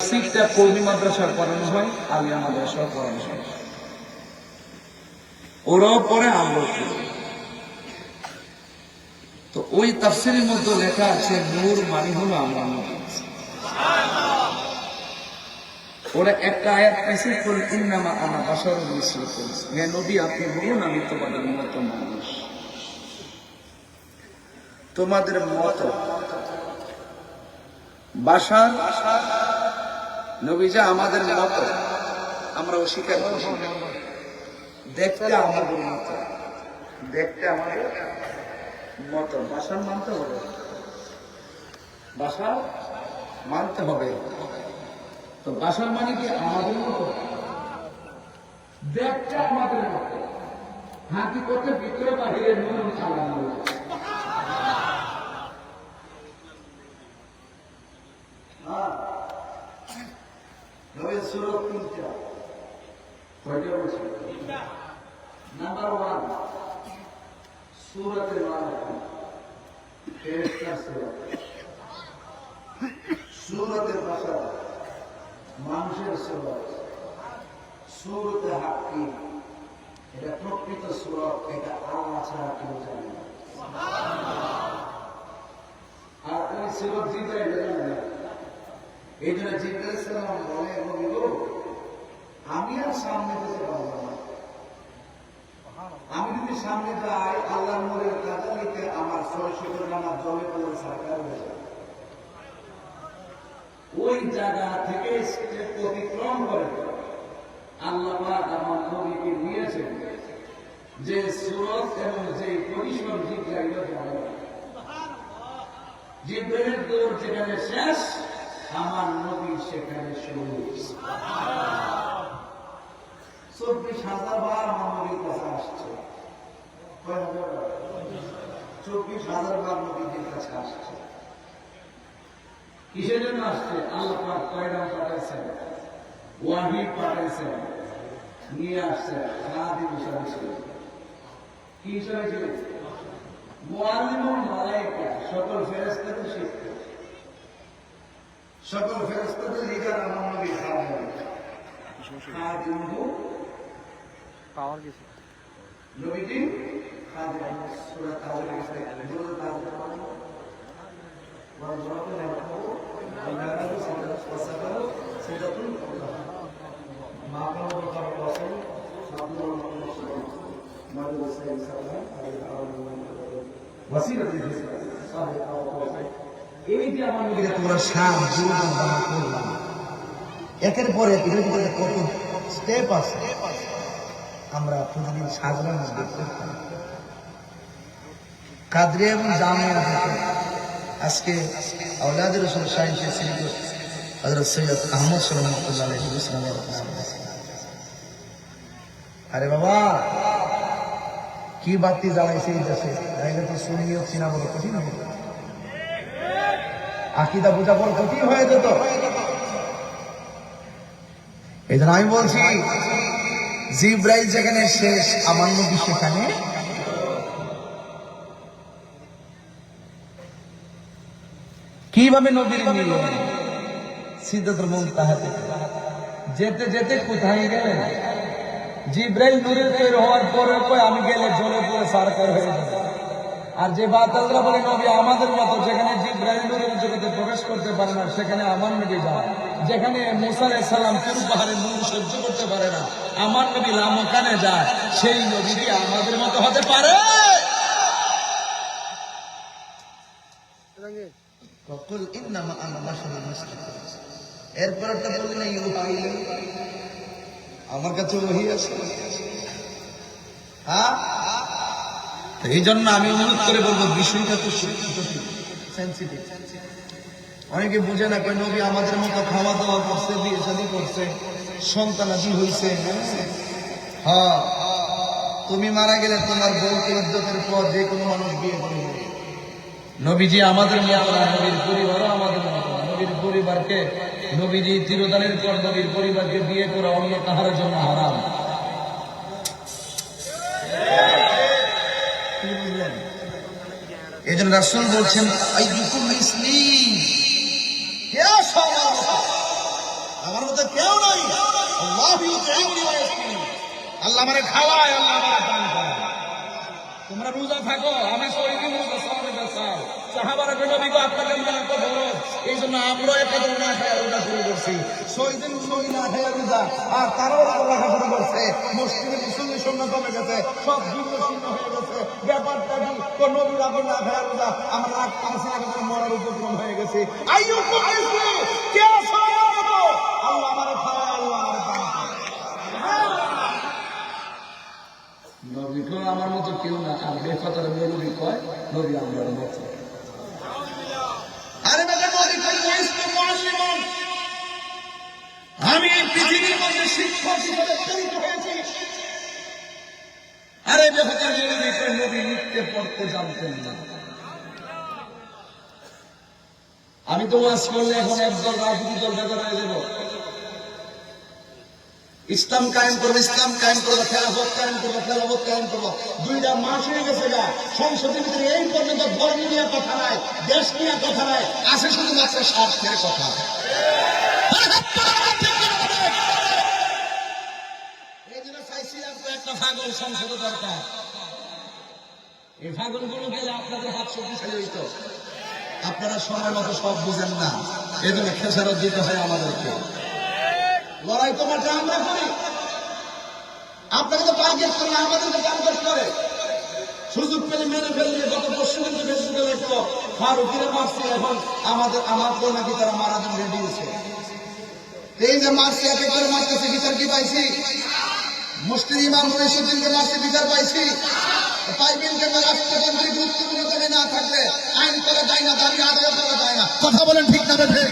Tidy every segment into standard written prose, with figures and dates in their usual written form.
তাফসীরটা কওমি মাদ্রাসায় পড়ানো হয়, আলিয়া মাদ্রাসায় পড়ানো হয়। ওরাও পড়ে, আমরাও পড়ি। তো ওই তাফসীরের মধ্যে লেখা আছে নূর মানে হলো আমরা নবী। ওরা একটা আয়াত পাইছে, কুল ইন্নামা আনা বাশারুন মিসলুকুম, হে নবী আপনি বলুন আমি তোমাদের মতো মানুষ, তোমাদের মতো। বাশার নবী যে আমাদের মতো, আমরা অস্বীকার করি। দেখতে আমাদের মতো, দেখতে আমাদের মতো। বাশার মানতে হবে, বাশার মানতে হবে। তো বাশার মানে কি আমাদের মতো, দেখতে আমাদের মতো, হাকিকতে ভিতরে বাহিরে নূর আল্লাহ। নবীর সূরত তিনটা, কয়টা বলছি? নাম্বার 1 সূরাতুল মালাক, ফেরেশতার সূরা। সূরাতুল বাশার, মানুষের সূরা। সূরাতুল হাক্কি, এটা প্রকৃত সূরা, এটা আল্লাহ ছাড়া কেউ জানে না। আর ওই সূরা জিবরাইল জানে না। এই জন্য জিবরাইল সালাম বলে, নবী গো আমি আর সামনে যেতে পারবো না, আমি যদি সামনে যাই আল্লাহর নূরের তাজাল্লিতে আমার শরীর নামাজ জমে পড়ে সাকার হয়ে যাবে। ওই জায়গা থেকে স্টেপ অতিক্রম করে আল্লাহ পাক আমার নবীকে নিয়েছেন যে সূরত এবং যে পজিশন জিবরাইল জানে। জিবরাইলের দৌড় যেখানে শেষ, আমার নবী সেখানে শুরু। 24,000 বার আমার নবীর কাছে আসছে। 24,000 বার নবীর কাছে আসছে। কিসের জন্য আসছে? আল্লাহ পাক পয়গাম পাঠাইছেন, ওয়াহী পাঠাইছেন, নিয়ে আসছে খাদিম হিসাবে ছিল। কি হিসাবে ছিল? মুআল্লিমুল মালায়েকা, সকল ফেরেশতাদের শিক্ষক, সকল ফেরেশতাদের লিডার আমার নবী খাদিম। খাদিম পাওয়ার গেছে নবীজি খাদিম। সূরা তাওবা থেকে বলে তাওবা একের পরে এটার ভিতরে কত স্টেপ আছে আমরা প্রতিদিন সাজনের মধ্যে করতাম। কাদরে এবং জামিয়া থেকে আজকে আওলাদ রাসূল শাহী শ্রী হযরত সৈয়দ আহমদ রহমাতুল্লাহ আলাইহি ইসলামের। আরে বাবা কি বাতি জ্বালাইছে এই দেশে, তাইলে তো সুন্নিয়ত চিনা বড় কঠিন হবে, আকীদা বোঝা বড় কঠিন হয়ে যেত। এই জন্য আমি বলছি জিবরাইল যেখানে শেষ, আমার নবী সেখানে। কিভাবে নবীর মিলন? সিদরাতুল মুনতাহা থেকে যেতে যেতে কোথায় গেলেন? জিবরাইল নূরের তৈরি হওয়ার পরে কয় আমি গেলে জ্বলে পুড়ে সারকার হয়ে যাবে। আর যে বাতাসরা বলে নবী আমাদের মতো, যেখানে জিবরাইল নূরের জগতে প্রবেশ করতে পারে না সেখানে আমার নবী যায়। যেখানে মুসা আলাইহিস সালাম তুর পাহাড়ে নূর সহ্য করতে পারে না, আমার নবী লামকানে যায়। সেই নবী কি আমাদের মতো হতে পারে? কুল ইন্নামা আনা বাশারুন মিসলুকুম। এরপরটা বললেন ইউহাইলি, আমার কাছে ওহী আছে। হ্যাঁ, এই জন্য আমি অনুরোধ করে বলবো বিষয়টা তো সেন্সিটিভ। অনেকে বুঝে না, কই নবী আমাদের মতো খাওয়া দাওয়া করছে, বিয়ে শাদী করছে, সন্তানাদি হয়েছে। হ্যাঁ, তুমি মারা গেলে তোমার বউকে ইজ্জতের পর যে কোনো মানুষ বিয়ে করবে। নবীজি আমাদের মতো না, নবীর পরিবারও আমাদের মতো। নবীর পরিবারকে, নবীজি চিরদানের পর নবীর পরিবারকে বিয়ে করা অন্য কাহার জন্য হারাম। এই জন্য রাসূল বলছেন আইয়ুকুম মিসলি, আমার মতো কেউ নাই। আল্লাহ আমারে খাওয়ায়, আল্লাহ আমারে দান করে। তোমরা রোজা থাকো, আমি শহীদিন রোজা সামনে বেসাল সাহাবারা নবী গো আপনাদের মনে তো খরচ, এই জন্য আমরা একটা না খায় রোজা শুরু করছি। শহীদিন নবী না খায় রোজা, আর তারাও রাখা শুরু করছে। মসজিদে মুসল্লি শূন্য কমে গেছে, সব যুদ্ধ শূন্য হয়ে গেছে। ব্যাপারটা কি? তো নবীর আগে না খায় রোজা, আমরা রাগ পাঁচে আগে মরার উপক্রম হয়ে গেছে। কে আল্লাহ আমারে খাওয়ায়, আল্লাহ আমারে দান করে। নবী কয় আমার মতো কেউ না, আর বেফাতার নবী কয় নবী আমার মতো। আরে বেটা নবী কয় মুসলিম, আমি পৃথিবীর মধ্যে শিক্ষক হিসেবে প্রেরিত হয়েছি। আরে বেফাতার নবী কয় নবী লিখতে পড়তে জানতেন না। আমি তো ওয়াজ করলে এখন একদল রাজনীতি দল বেজার হয়ে যাব। ইসলাম কায়েম করবো, ইসলাম কায়েম করবো, খেলাফত কায়েম করবো, খেলাফত কায়েম করবো। 2টা মাস হয়ে গেছে গা, সংসদের ভিতরে এই পর্যন্ত ধর্ম নিয়ে কথা নাই, দেশ নিয়ে কথা নাই, আছে শুধুমাত্র স্বার্থের কথা। এই জন্য চাইছিলাম তো একটা পাগল সংসদ দরকার। এই পাগল গুলো গেলে আপনাদের হাত শক্তিশালী হইত। আপনারা সময় মতো সব বুঝেন না, এই জন্য খেসারত দিতে হয় আমাদেরকে। লড়াই তো মাঠে আমরা করি, আপনাকে তো টার্গেট করি, আমাদেরকে টার্গেট করে। সুযোগ পেলে মেরে ফেললে গত পরশু কিন্তু ফেসবুকে দেখলো ফারুকিরে মারছে, এখন আমাদের নাকি তারা মারা দিন রেডি হয়েছে। এই যে মারছে, এক এক করে মারতেছে, বিচার কি পাইছি? মুফতি ইমাম মুইনুদ্দিনকে মারছে, বিচার পাইছি? পাইবেন কেন? রাষ্ট্রতান্ত্রিক গুরুত্বপূর্ণ না থাকলে আইন করা যায় না, দাবি আদায় করা যায় না। কথা বলেন ঠিক না ঠিক?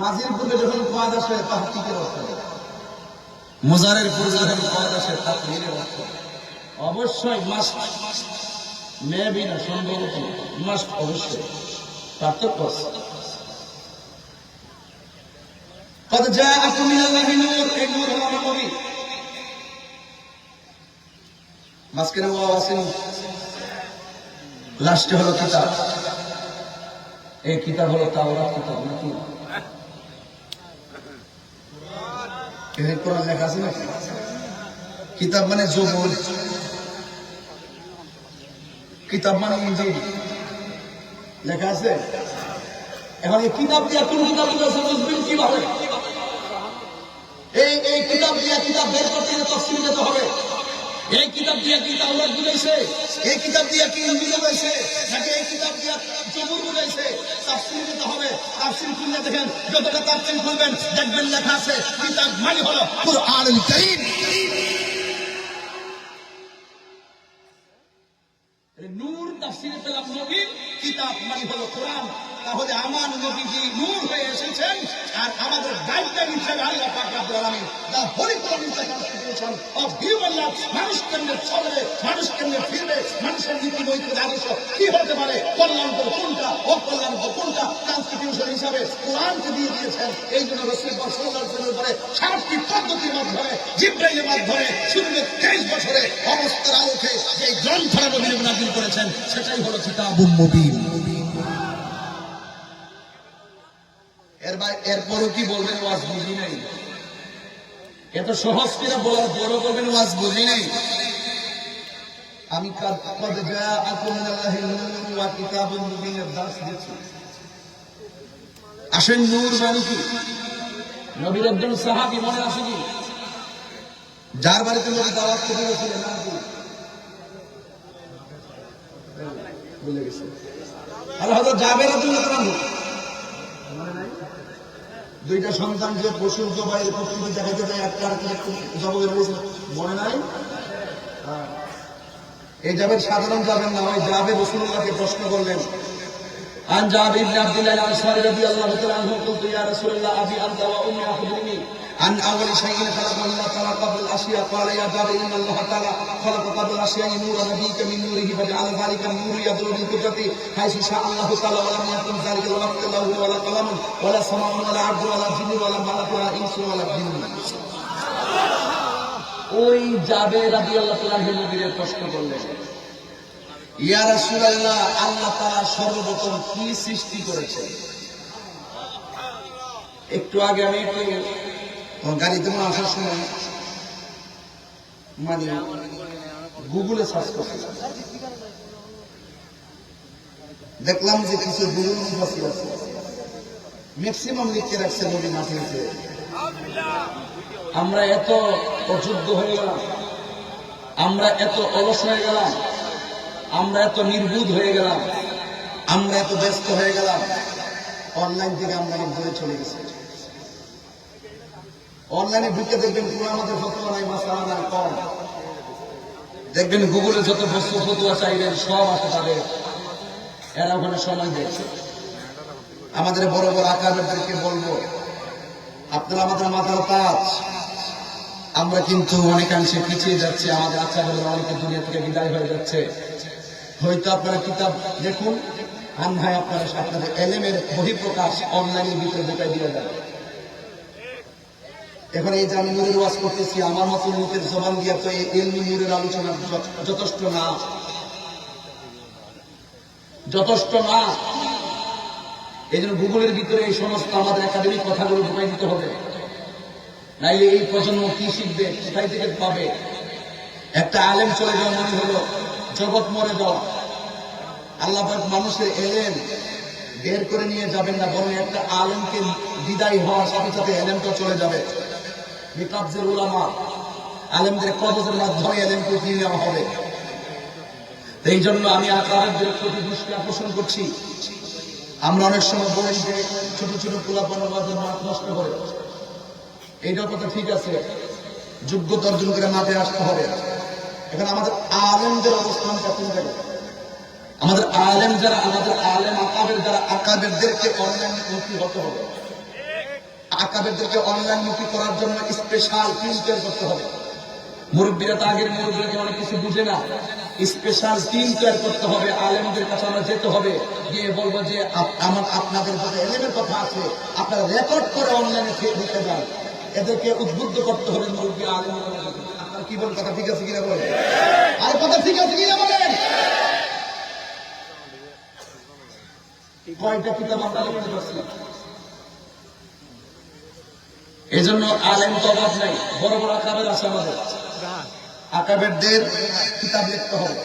মাঝির পূর্বে যখন কোয়াদ আসে তাহকিকের অর্থ, মুজারের পূর্বে যখন কোয়াদ আসে তাকরীরের অর্থ। অবশ্যই মাস্ট, মেবি না, সম্ভবত মাস্ট, অবশ্যই পার্থক্য আছে। قد جاءكم من الله نور, এই নূর হলো আমার নবী। মাঝখানে ওয়াও আছে, লাস্টে হলো কিতাব। এই কিতাব হলো তাওরাত কিতাব নাকি? এই কোরআন লেখা আছে নাকি? কিতাব মানে জবুর, কিতাব মানে ইনজিল লেখা আছে। এখন এই কিতাব দিয়ে কোন কিতাব বুঝবেন কিভাবে? এই কিতাব দিয়ে কিতাব বের করতে গেলে তফসিল দিতে হবে। এই কিতাব দিয়ে কি তাওরাত বুঝাইছে? এই কিতাব দিয়ে কি ইনজিল বুঝাইছে? নাকি এই কিতাব দিয়ে জবুর বুঝাইছে? তাফসীর দিতে হবে। তাফসীর খুলে দেখেন, যতটা তাফসীর খুলবেন দেখবেন লেখা আছে কিতাব মানে হলো কুরআনুল কারীম। নূর তাফসীরে পেলাম নবী, কিতাব মানে হলো কোরআন। তাহলে আমার নবীজি নূর হয়ে এসেছেন, আর আমাদের দায়িত্ব হিসেবে আল্লাহ পাক রব্বুল আলামিন the holy constitution of human life, মানুষ কেমনে চলবে, মানুষ কেমনে ফিরবে, মানুষের নীতি নৈতিক আদর্শ কি হতে পারে, কল্যাণকর কোনটা, অকল্যাণকর কোনটা, কনস্টিটিউশন হিসাবে কোরআনকে দিয়ে দিয়েছেন। এই জন্য রাসূল সাল্লাল্লাহু আলাইহি ওয়াসাল্লামের পরে 7টি পদ্ধতির মাধ্যমে, জিবরাইলের মাধ্যমে শুরু 23 বছরে অবস্থার আলোকে যে গ্রন্থটা নবী নাযিল করেছেন, সেটাই হলো কিতাবুল মুবিন। এরপরও কি বলবেন ওয়াজ বুঝি নাই? এত সহজ করে বলার পরও বলবেন ওয়াজ বুঝি নাই? আমি قد جاءكم من الله نور وكتاب مبين দাস দিয়েছি। আসেন, নূর মানে কি? নবীর একজন সাহাবী মনে আছে কি? যার বাড়িতে নবী দাওয়াত খেতে গেছিলেন, নাম কি? ভুলে গেছে। আল্লাহ হযরত জাবের রাদিয়াল্লাহু তাআলা। দুইটা সন্তান যে পশুর জবাইয়ের প্রকৃতি দেখাতে যায়, একটা জবাইয়ের মনে নাই? এই জাবের সাধারণ যাবেন না, ওই জাবে রাসূলুল্লাহকে প্রশ্ন করলেন। আন জাবির ইবনে আব্দুল্লাহ আল-আনসারী রাদিয়াল্লাহু তাআলা আনহু কুলতু ইয়া রাসূলুল্লাহ আবি আনতা ওয়া উম্মি আখবিরনি আন আউয়ালি শাইইন খালাকা আল্লাহ তাআলা ক্বাবলা আল-আশিয়া ক্বালা ইয়া জাবির ইন্না আল্লাহ তাআলা খালাকা ক্বাবলা আল-আশিয়া নূরা নাবিয়্যিকা মিন নূরিহি ফাজআলা যালিকা নূর ইয়াদুরু বিল কুদরতি হাইসু শা আল্লাহ তাআলা ওয়া লাম ইয়াকুন যালিকা ওয়াক্তা লাহু ওয়া লা কালামুন ওয়া লা সামাউন ওয়া লা আরদুন ওয়া লা জিন্নুন ওয়া লা মালাকুন ওয়া লা ইনসুন ওয়া লা জিন্নুন। ওই জাবের রাদিয়াল্লাহু তাআলা নবীকে প্রশ্ন করলেন, ইয়া রাসূলুল্লাহ, আল্লাহ তাআলা সর্বপ্রথম কি সৃষ্টি করেছে? একটু আগে আমি একটু গাড়িতে আসার সময় মানে গুগলে সার্চ করছিলাম, দেখলাম যে কিছু গুগল মুফাসসির আছে, ম্যাক্সিমাম লিখে রাখছে নবী মাটিতে। আমরা এত অযোগ্য হয়ে গেলাম, আমরা এত অলস হয়ে গেলাম, আমরা এত নির্বুধ হয়ে গেলাম, আমরা এত ব্যস্ত হয়ে গেলাম, অনলাইন থেকে আমরা দূরে চলে গেছি। অনলাইনে ঢুকে দেখবেন পুরো আমাদের ফতোয়া নাই, মাসালা নাই, কম দেখবেন গুগলে যত বস্তু ফতোয়া চাইবেন সব আছে তাদের, এরা ওখানে সময় দিয়েছে। আমাদের বড় বড় আকারদেরকে বলবো, আপনারা আমাদের মাথার তাজ, আমরা কিন্তু অনেকাংশে পিছিয়ে যাচ্ছে, আমাদের আচার্যরা অনেকে দুনিয়া থেকে বিদায় হয়ে যাচ্ছে। হয়তো আপনারা কিতাব দেখুন, আনহায় আপনারা আপনাদের এলেমের বহিঃপ্রকাশ অনলাইনের ভিতরে ঢুকাই দিয়ে যাবে। এখন এই যে আমি নূরের ওয়াজ করতেছি, আমার মতো মুখের জবান দিয়ে তো এই এলমি নূরের আলোচনা যথেষ্ট না, যথেষ্ট না। এই জন্য গুগলের ভিতরে এই সমস্ত আমাদের একাডেমিক কথাগুলো ঢুকাই দিতে হবে, নাইলে এই প্রজন্ম কি শিখবে, কোথায় থেকে পাবে? একটা আলেম চলে যাওয়া মনে হলো জগৎ মরে যাওয়া। আল্লাহ পাক মানুষের এলেম বের করে নিয়ে যাবেন না, বরং একটা আলেমকে বিদায় হওয়ার সাথে সাথে এলেমটা চলে যাবে। বিকাবজের উলামা, আলেমদের কবজের মাধ্যমে এলেমকে দিয়ে নেওয়া হবে। এই জন্য আমি আকারদের প্রতি দৃষ্টি আকর্ষণ করছি। আমরা অনেক সময় বলি যে ছোট ছোট পোলাপানের মাঝে মাঠ নষ্ট করে, এইটার কথা ঠিক আছে, যোগ্যতা অর্জন করে মাঠে আসতে হবে। এখন আমাদের আলেমদের অবস্থানটা কোন জায়গায়? আমাদের আলেম যারা, আমাদের আলেম আকাবের যারা, আকাবেরদেরকে অনলাইন মুখী হতে হবে। আকাবেরদেরকে অনলাইন মুখী করার জন্য স্পেশাল টিম তৈরি করতে হবে। মুরব্বীরা তো আগের মুরব্বীরা অনেক কিছু বুঝে না, স্পেশাল টিম তৈরি করতে হবে। আলেমদের কাছে আমরা যেতে হবে, গিয়ে বলবো যে আপনাদের যাতে এলেমের কথা আছে আপনারা রেকর্ড করে অনলাইনে দিতে যান, এদেরকে উদ্বুদ্ধ করতে হবে। মুরব্বী আলেম, আপনার কি বলেন? কথা ঠিক আছে কিনা বলেন? আর কথা ঠিক আছে কিনা বলেন? কয়টা কিতাব আমরা লিখতে পারছি? এই জন্য আলেম তো অভাব নাই, বড় বড় আকাবের আছে আমাদের, আকাবেরদের কিতাব লিখতে হবে,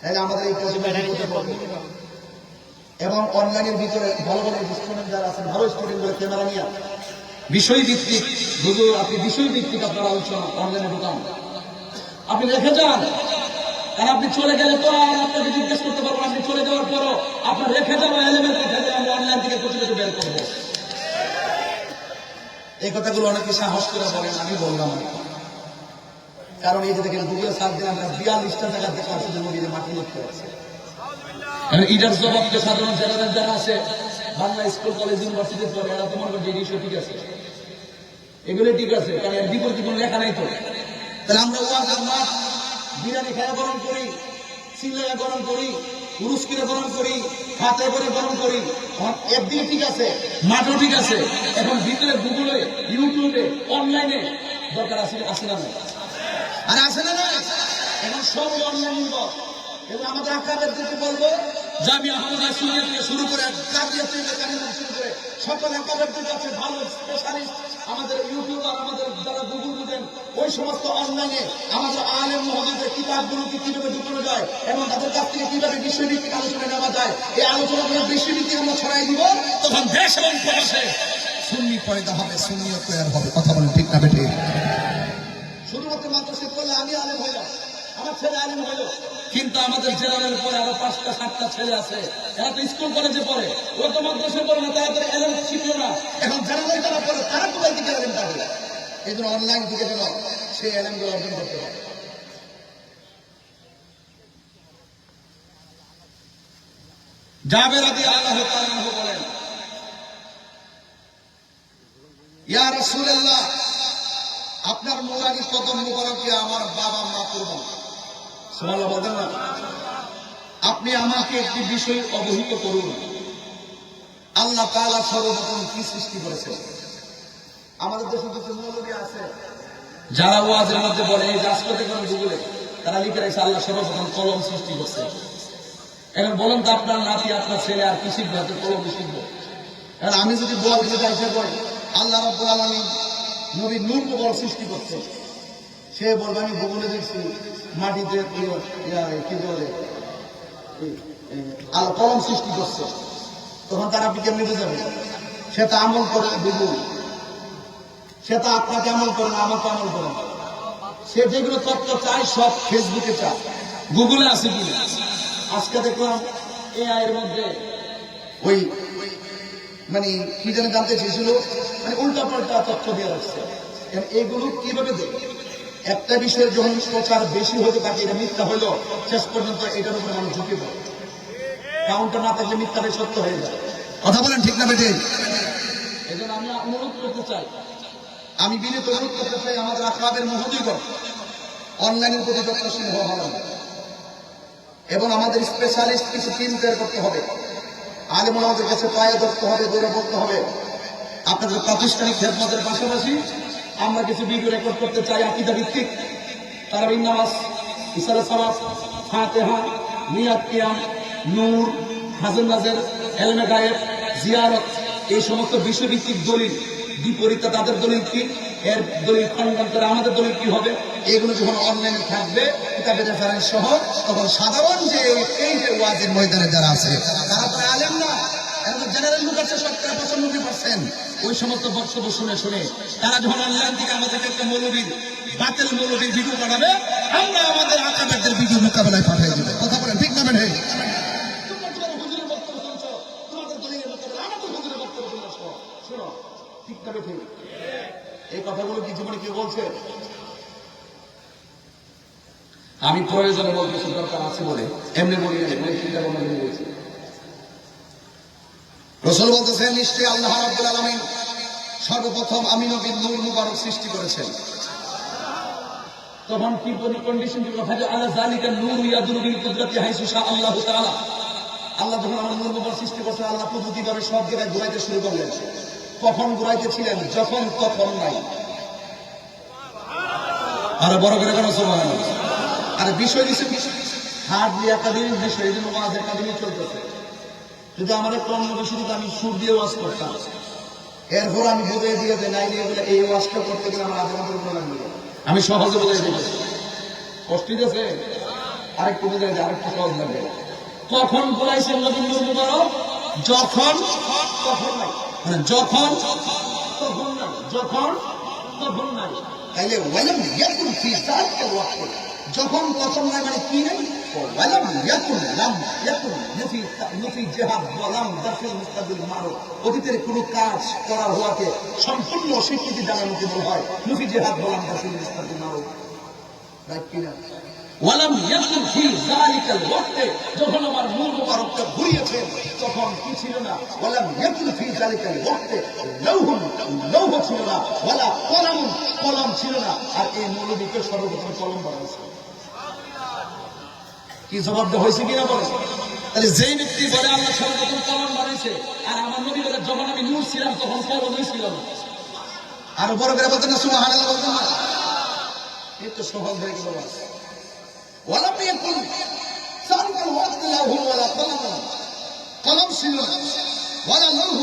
তাহলে আমাদের এই প্রজন্ম। এবং অনলাইনের ভিতরে ভালো ভালো স্টুডেন্ট যারা আছেন, ভালো স্টুডেন্টগুলো ক্যামেরা নিয়ে বিষয় ভিত্তিক, হুজুর আপনি বিষয় ভিত্তিক আপনার আলোচনা অনলাইনে ঢুকান, আপনি রেখে যান। কারণ আপনি চলে গেলে তো আর আপনাকে জিজ্ঞেস করতে পারবো, আপনি চলে যাওয়ার পরও আপনার রেখে যাওয়া এলিমেন্ট কথা আমরা অনলাইন থেকে কিছু কিছু বের করবো। এই কথাগুলো অনেকে সাহস করে বলেন, আমি বললাম কারণ এই যে দেখেন গুগলে সার্চ দিলে আমরা 42টা জায়গা দেখতে পাচ্ছি যে নবীর মাটি লিখতে আছে। এটার জবাব তো সাধারণ জেনারেল যারা আছে, বাংলা স্কুল কলেজ ইউনিভার্সিটির পরে, এরা তো মনে করেন এই বিষয় ঠিক আছে, এগুলো ঠিক আছে, কারণ এর বিপরীতে কোনো লেখা নাই তো। তাহলে আমরা ওয়াজের মাঠ বিরিয়ানি খেয়ে গরম করি, সিলেয়া গরম করি, পুরস্কিরে গরম করি, হাতে করে গরম করি, একদিকে ঠিক আছে, মাঠও ঠিক আছে। এখন ভিতরে গুগলে, ইউটিউবে, অনলাইনে দরকার আছে না? আর আছে না? এখন সব অনলাইন নির্ভর। এবং আমাদের আকাবেরদেরকে বলবো, জামিয়া আহমদিয়া সুন্নিয়া থেকে শুরু করে কাদিয়া থেকে শুরু করে সকল আকাবেরদের কাছে ভালো স্পেশালিস্ট আমাদের ইউটিউবার, আমাদের যারা গুগল বুঝেন, ওই সমস্ত অনলাইনে আমাদের আলেম মহোদয়দের কিতাবগুলোকে কিভাবে ঢুকানো যায় এবং তাদের কাছ থেকে কিভাবে বিষয়ভিত্তিক আলোচনা নেওয়া যায়, এই আলোচনাগুলো বিষয়ভিত্তিক আমরা ছড়াই দিব। তখন দেশ এবং প্রবাসে সুন্নি পয়দা হবে, সুন্নিয়ত তৈরি হবে। কথা বলেন ঠিক না বেঠিক? শুধুমাত্র মাদ্রাসা করলে আমি আলেম হইলাম, আমার ছেলে আলেম হইল, কিন্তু আমাদের জেনারেল পরে আরো 5টা 7টা ছেলে আছে, এরা তো স্কুল কলেজে পড়ে, ওরা তো মাদ্রাসা পড়ে না, তারা তো এলেম শিখলো না। এখন জেনারেল যারা পড়ে তারা তো এই দিকে এলেম পাবে। এই জন্য অনলাইন থেকে যেন সেই এলেমগুলো অর্জন করতে পারে। জাবের রাদিয়াল্লাহু তাআলা আনহু বলেন, ইয়া রাসূলুল্লাহ, আপনার নুরানি কদম মুবারকে আমার বাবা মা কুরবান। সুবহানাল্লাহ বলেন না? আপনি আমাকে একটি বিষয় অবহিত করুন, আল্লাহ তাআলা সর্বপ্রথম কি সৃষ্টি করেছেন? আমাদের দেশে কিছু মৌলবী আছে, যারা ওয়াজের মধ্যে বলে এই আজকে দেখুন গুগলে তারা লিখে রাখছে আল্লাহ সর্বপ্রথম কলম সৃষ্টি করছে। এখন বলুন তো আপনার নাতি আপনার ছেলে আর কি শিখবে? হাতে কলম শিখবো। এখন আমি যদি বল যাইতে বলি আল্লাহ রাব্বুল আলামিন নবী নূর মুবারক সৃষ্টি করছে, সে বলবে আমি গুগলে দেখছি মাটিতে কি বলে আল্লাহ কলম সৃষ্টি করছে, তখন তারা আপনি কেমনি বুঝাবে? সে তা আমল করে গুগল, সে তা আপনাকে আমল করে না, আমাকে আমল করে না। সে যেগুলো তথ্য চায় সব ফেসবুকে চায়, গুগলে আছে কিনা। আজকে দেখলাম এআই এর মধ্যে ওই মানে কি যেন জানতে চেয়েছিল, মানে উল্টা পাল্টা তথ্য দিয়ে রাখছে। এইগুলো কিভাবে দেবে? একটা বিষয়ের যখন প্রচার বেশি হতে থাকে এটা মিথ্যা হইলো, শেষ পর্যন্ত এটার উপরে মানুষ ঝুঁকে পড়ে। কাউন্টার না থাকলে মিথ্যাটাই সত্য হয়ে যায়। কথা বলেন ঠিক না বেটে? এই জন্য আমি অনুরোধ করতে চাই, আমি বিনীত অনুরোধ করতে চাই আমাদের আখড়াদের মহোদয়গণ অনলাইনের প্রতি যত্নশীল হওয়া ভালো, এবং আমাদের স্পেশালিস্ট কিছু টিম তৈরি করতে হবে। আলেম ওলামাদের কাছে পায়ে ধরতে হবে, দৌড়ে পড়তে হবে। আপনাদের প্রাতিষ্ঠানিক খেদমতের পাশাপাশি আমরা কিছু ভিডিও রেকর্ড করতে চাই আকীদা ভিত্তিক। তারাবির নামাজ, ইশারা সালাত, ফাতিহা, নিয়াত কিয়াম, নূর, হাজর নাজের, এলমে গায়েব, জিয়ারত, এই সমস্ত বিষয়ভিত্তিক দলিল, বিপরীতে তাদের দলিল কি, এর দলিল খণ্ডন করে আমাদের দলিল কি হবে, এগুলো যখন অনলাইনে থাকবে কিতাবের রেফারেন্স সহ, তখন সাধারণ যে এই যে ওয়াজের ময়দানে যারা আছে তারা তো আলেম না, জেনারেল লোক আছে 95%, ওই সমস্ত বক্তব্য শুনে শুনে তারা যখন অনলাইন থেকে আমাদেরকে একটা মৌলবীর বাতিল মৌলবীর ভিডিও পাঠাবে, আমরা আমাদের আকাবেরদের ভিডিও মোকাবেলায় পাঠিয়ে দেবো। কথা বলেন ঠিক না? বেন এই কথাগুলো কি জীবনে কেউ বলছে? আমি প্রয়োজনে বলতেছি, দরকার আছে বলে এমনি বলি, চিন্তা ভাবনা করে বলছি। রাসূল বলতেছেন নিশ্চয়ই আল্লাহ রাব্বুল আলামিন সর্বপ্রথম আমি নবীর নূর মুবারক সৃষ্টি করেছেন। তখন কি কন্ডিশন ছিল? ফাজা আলা যালিকা নূর ইয়াদুরু বিল কুদরাতি হাইসু শা আল্লাহু তাআলা। আল্লাহ যখন আমার নূর মুবারক সৃষ্টি করেছেন, আল্লাহ পদ্ধতিভাবে সব জায়গায় ঘুরাইতে শুরু করলেন। কখন ঘুরাইতে ছিলেন? যখন তখন নাই। আরে বড় করে কেন সুবহানাল্লাহ। আরে বিষয় দিছে হার্ডলি একাডেমিক বিষয়, এই জন্য ওয়াজ একাডেমি চলতেছে। যদি আমার একটা অন্য বিষয় আমি সুর দিয়ে ওয়াজ করতাম, এরপর আমি বুঝিয়ে দিয়ে যে নাই নিয়ে এই ওয়াজটা করতে গেলে আমার আধা ঘন্টা লাগবে, আমি সহজে বুঝিয়ে দিয়েছি। কষ্ট আছে আরেকটু বুঝে আরেকটু সহজ লাগবে। কখন বলাইছেন নবীর নূর মুবারক? যখন তখন নাই, মানে যখন তখন নাই, যখন তখন নাই। তাইলে ওয়ালাম ইয়াকুন ফি যালিকা ওয়াক্ত, যখন তখন নাই মানে কি নাই? ওয়ালাম ইয়াকুন লাম ইয়াকুন নফি জিহাদ ওয়া লাম দাখিল মুস্তাবিল মারুফ, অতীতের কোনো কাজ করা হওয়াকে সম্পূর্ণ অস্বীকৃতি জানানোকে বলা হয় নফি জিহাদ ওয়া লাম দাখিল মুস্তাবিল মারুফ। রাইট কিনা? ওয়ালাম ইয়াকুন ফি যালিকাল ওয়াক্ত, যখন আমার নূর মুবারকটা ঘুরিয়েছেন তখন কি ছিল না? ওয়ালাম ইয়াকুন ফি যালিকাল ওয়াক্ত লাউহুন, লৌহ ছিল না, ওয়ালা কলামুন, কলম ছিল না। আর এই মৌলবীকে সর্বপ্রথম কলম বানাইছে। কি জবাব দেওয়া হয়েছে কিনা বলে? তাহলে যেই ব্যক্তি বলে আল্লাহ সর্বপ্রথম কলম বানাইছে, আর আমার নবী বলে যখন আমি নূর ছিলাম তখন কলমই ছিল না। আর বড় করে বলতেন না সুবহানাল্লাহ, বলতেন না? এই তো সহজ হয়ে গেল। ওয়ালাম ইয়াকুন যালিকাল ওয়াক্ত লাউহুন ওয়ালা কলামুন, কলম ছিল না, ওয়ালা লৌহ,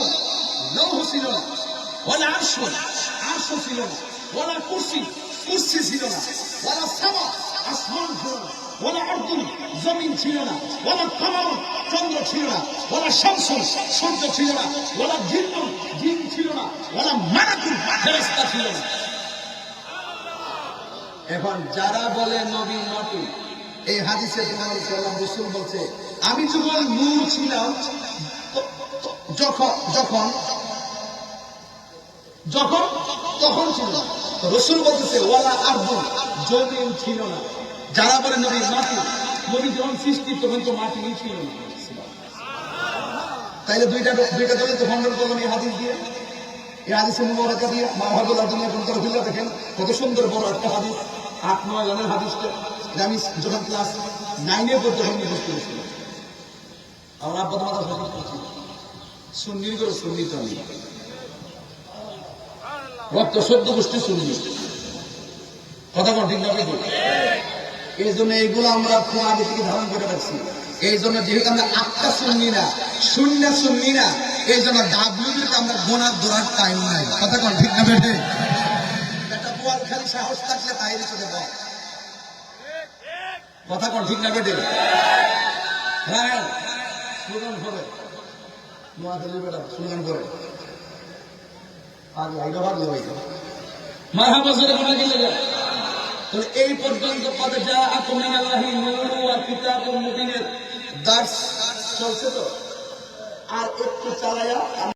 লৌহ ছিল না, ওয়ালা আরশুন, আরশ ছিল না, ওয়ালা কুরসি, কুরসি ছিল না, ওয়ালা সামা, আসমান ছিল না, ওয়ালা আরদুন, জমিন ছিল না, ওয়ালা কামারুন, চন্দ্র ছিল না, ওয়ালা শামসুন, সূর্য ছিল না, ওয়ালা জিন্নুন, জিন ছিল না, ওয়ালা মালাকুন, ফেরেশতা ছিল না। এখন যারা বলে নবী মাটি, এই হাদিসে রাসূল বলছে আমি যখন নূর ছিলাম যখন যখন যখন তখন ছিল। রাসূল বলতেছে ওয়ালা আরদুন, জমিন ছিল না। যারা বলে নবী মাটি, নবী যখন সৃষ্টি তখন তো মাটিই ছিল না। তাইলে দুইটা দলে তো খণ্ডন করলাম এই হাদিস দিয়ে, এই হাদিসের মুবারাকা দিয়ে। মাওহাবুল আদম এখন করে খুলে দেখেন কত সুন্দর বড় একটা হাদিস, 8-9 জনের হাদিসটা আমি যখন ক্লাস 9-এ পড়তে যখন মুখস্থ করেছিলাম। আমার আব্বা তো মাথা সঠিক করছি, সুন্নি করে সুন্নি তো আমি রক্ত 14 গোষ্ঠী সুন্নি। কথা কোন ঠিক না বেঠিক? এই জন্য এইগুলো আমরা খুব আগে থেকে ধারণ করে রাখছি। এই জন্য যেহেতু আমরা আটটা শুননি না, শুননি না, এই জন্য ডাব্লিউকে আমরা গোনার ধরার টাইম নাই। কথা কোন ঠিক না বেঠিক? একটা বোয়াল খালি সাহস থাকলে বাইরে চলে যাও। কথা কোন ঠিক না বেঠিক? হ্যাঁ, স্লোগান করে নোয়াখালী বেটা স্লোগান করে আর লাইটা ভাগ হয়েছে মারহাবা জোরে বলা গেলে তো এই পর্যন্ত কত যা আকুমিনাল্লাহি নূরু ওয়া কিতাবুম মুবিনের দার্স চলছে তো, আর একটু চালায়া